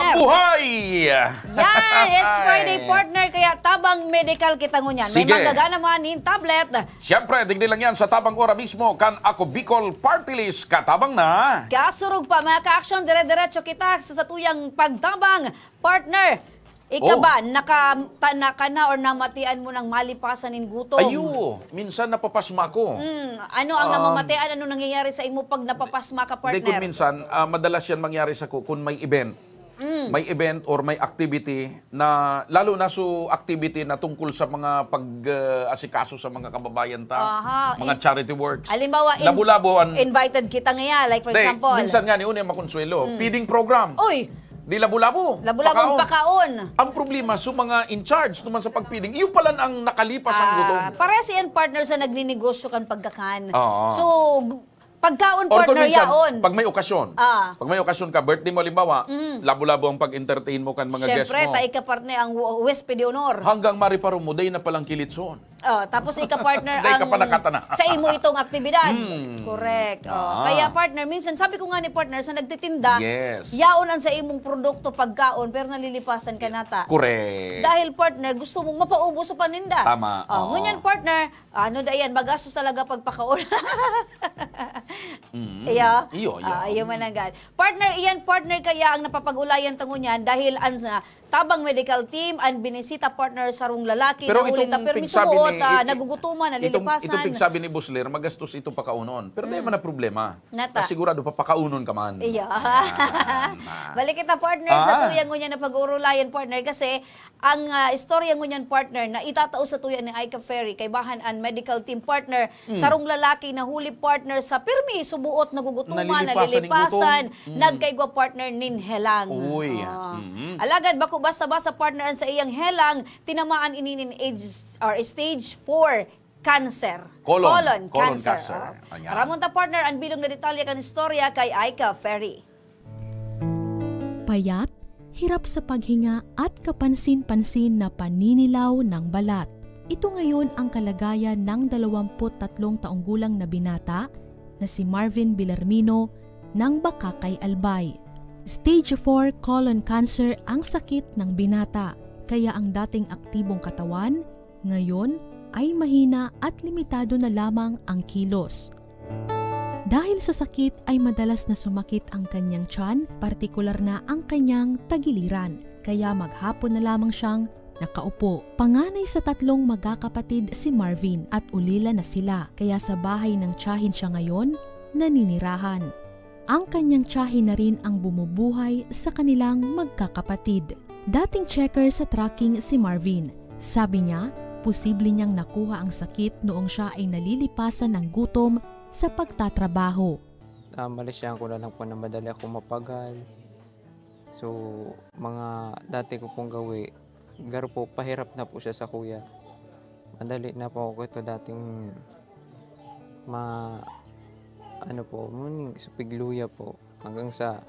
Mabuhay! Yan, it's Friday, partner. Kaya tabang medical kita ngunyan. May Sige. magaga naman in tablet. Siyempre, digdi lang yan sa tabang ora mismo. Kan ako Bicol Party List katabang na. Kasurog pa, mga ka-action, dire-diretso kita sa satuyang pagtabang. Partner, ika ba, naka na or namatian mo ng malipasan in gutom? Ayo, minsan napapasma ko. Ano ang namamatian? Ano nangyayari sa imo pag napapasma ka, partner? Hindi kung minsan, madalas yan mangyari sa ko kung may event. May event or may activity na, lalo na so activity na tungkol sa mga pag-asikaso sa mga kababayan mga charity works. Halimbawa, Labo-labuan. invited kita ngayon, like for example. Minsan nga ni una makonsuelo, feeding program. Uy! Di labo-labo. Labo-labong pakaon. Ang problema, so mga in charge naman sa pagpiling, iyo pala ang nakalipas ang gutom. Pares yan, partner, sa nagninegosyo kan pagkakan. Oo. So, pagkaon, Or kung partner, minsan, yaon. pag may okasyon, pag may okasyon ka, birthday mo, limbawa, labo-labo ang pag-entertain mo kan mga guests Siyempre, mo. tayo ka, partner, ang huwes de honor. Hanggang mariparo mo, day na palang kilitson. Tapos ika, partner, Day ka pa nakatana. sa imo itong aktibidad. Correct. Kaya, partner, minsan, sabi ko nga ni partner, sa nagtitinda, Yes. yaon ang sa imong produkto pagkaon, pero nalilipasan ka nata. Correct. Dahil, partner, gusto mong mapaubos sa paninda. Tama. Ngunyan, partner, ano dayan, magastos talaga pagpakaon. Iyo managad. Partner, iyan, partner, kaya ang napapag-ulayan tangunyan dahil ang tabang medical team, ang binisita, partner, sarong lalaki, Pero na ulit na itong permiso pigsabi buot, ni- nagugutuman, nalilipasan. Itong pigsabi ni Busler, magastos ito pakaunon. Pero di man na problema. Nata. Sigurado pa pakaunon ka man. Iya. Balik kita, partner, sa tuyang ngunyan na pag-urulayan, partner, kasi ang istorya ngunyan, partner, na itatao sa tuyan ni Aika Ferry, kay bahan ang medical team, partner, sarong lalaki na huli, partner, sa pirmi, subuot, nagugutuman, nalilipasan, nagkaigwa, partner, ninhelang. Uy. Alagad, bako basta-basta, partner, sa iyang helang, tinamaan ininin stage 4 cancer. Colon cancer. cancer. Ayan. Ramonta, partner, ang bilong na detalye kan istorya kay Aika Ferry. Payat, hirap sa paghinga at kapansin-pansin na paninilaw ng balat. Ito ngayon ang kalagayan ng 23 taong gulang na binata na si Marvin Villarmino ng Bakakay, Albay. Stage 4 colon cancer ang sakit ng binata, kaya ang dating aktibong katawan, ngayon ay mahina at limitado na lamang ang kilos. Dahil sa sakit ay madalas na sumakit ang kanyang tiyan, partikular na ang kanyang tagiliran, kaya maghapon na lamang siyang nakaupo. Panganay sa 3 magkakapatid si Marvin at ulila na sila, kaya sa bahay ng tiyahin siya ngayon naninirahan. Ang kanyang tiyahin na rin ang bumubuhay sa kanilang magkakapatid. Dating checker sa tracking si Marvin. Sabi niya, posible niyang nakuha ang sakit noong siya ay nalilipasan ng gutom sa pagtatrabaho. Malisyan ko na lang po na madali ako mapagal. So, mga dati ko pong gawi, garo po, pahirap na po siya sa kuya. Madali na po ako ito dating supigluya po. Hanggang sa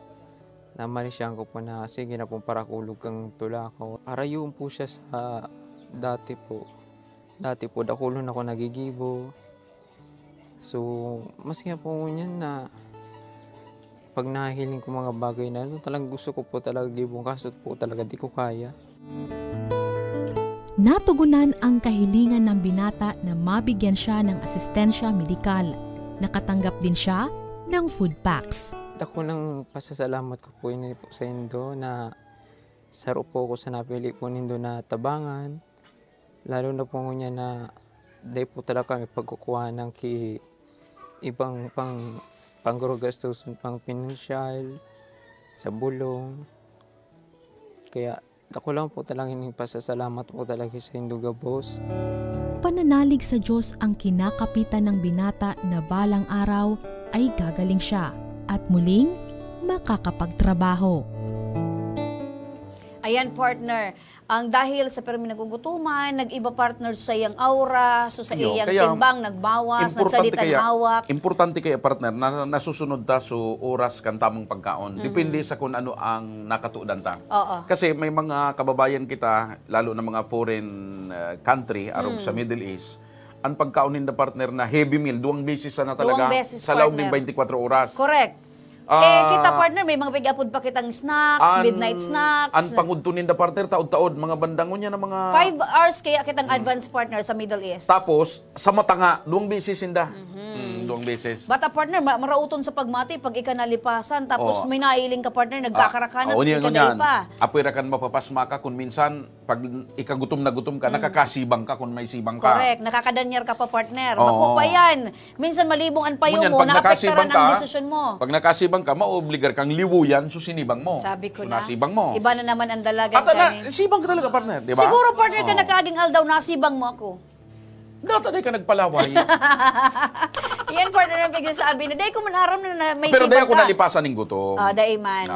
namalisyan ko po na sige na pong parakulog kang tula ko. Para yun po siya sa dati po. Dati po, dakulon ako nagigibo. So, mas nga po niyan na pag nahihiling ko mga bagay na talagang gusto ko po talaga gibong, kaso po talaga di ko kaya. Natugunan ang kahilingan ng binata na mabigyan siya ng asistensya medikal. Nakatanggap din siya ng food packs. Ako nang pasasalamat ko po yun po sa Indo na saro po ko sa napili po nindo na tabangan. Lalo na po niya na dahil po talaga kami pagkukuha ng ibang panggurugastos, pang pinansyal, sa bulong. Kaya ako lang po talaga yung pasasalamat po talaga sa Induga Boss. Pananalig sa Diyos ang kinakapitan ng binata na balang araw ay gagaling siya at muling makakapagtrabaho. Ayan, partner, ang dahil sa permi nagugutuman, nag-iba, partner, sa iyang aura, so sa iyang timbang, nagbawas, nagsalitan hawak. Importante kaya, partner, na nasusunod ta so oras kan tamang pagkaon. Depende sa kung ano ang nakatuudan ta. Kasi may mga kababayan kita, lalo na mga foreign country, arog sa Middle East, ang pagkaon na, partner, na heavy meal, 2 beses na talaga sa loob ng 24 oras. Correct. kita partner, may mga bigapod pa kitang snacks, midnight snacks. Ang pangudtunin da partner, taod-taod, mga bandangon niya na mga... 5 hours kaya kitang advance partner sa Middle East. Tapos, sa mata nga, 2 beses inda. 2 beses. Bata partner, marauton sa pagmati pag ika nalipasan. Tapos may nailing ka partner, nagkakarakanan, si kaday pa. Apoy ra kan mapapasma ka kung minsan, pag ikagutom na gutom ka, nakakasibang ka kung may sibang ka. Correct, nakakadanyar ka pa partner. Makupa yan. Minsan malibong ang payo mo, naapektaran ang desisyon mo. Pag nakasibang ka, maobligar kang liwuyan, so sinibang mo. Sabi ko so, na. nasibang mo. Iba na naman ang dalagan Sibang ka talaga partner, di ba? Siguro partner ka nakaging aldaw, nasibang mo ako. Datanay ka nagpalaway. Yan partner ang bigsasabi na, dahi ko manaram na may Pero dahi sibang ako ka. nalipasan ng gutom. Dahi man.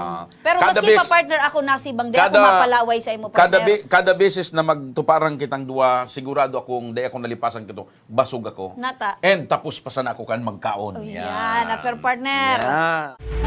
Pero Kada maski pa bes- partner ako nasibang, dahi ako mapalaway sa imo Kada, partner. kada beses na magtuparang kitang duwa, sigurado akong dahi akong nalipasan kito, basog ako. Nata. And tapos pa sana ako kan magkaon. Yan, after partner. Yan.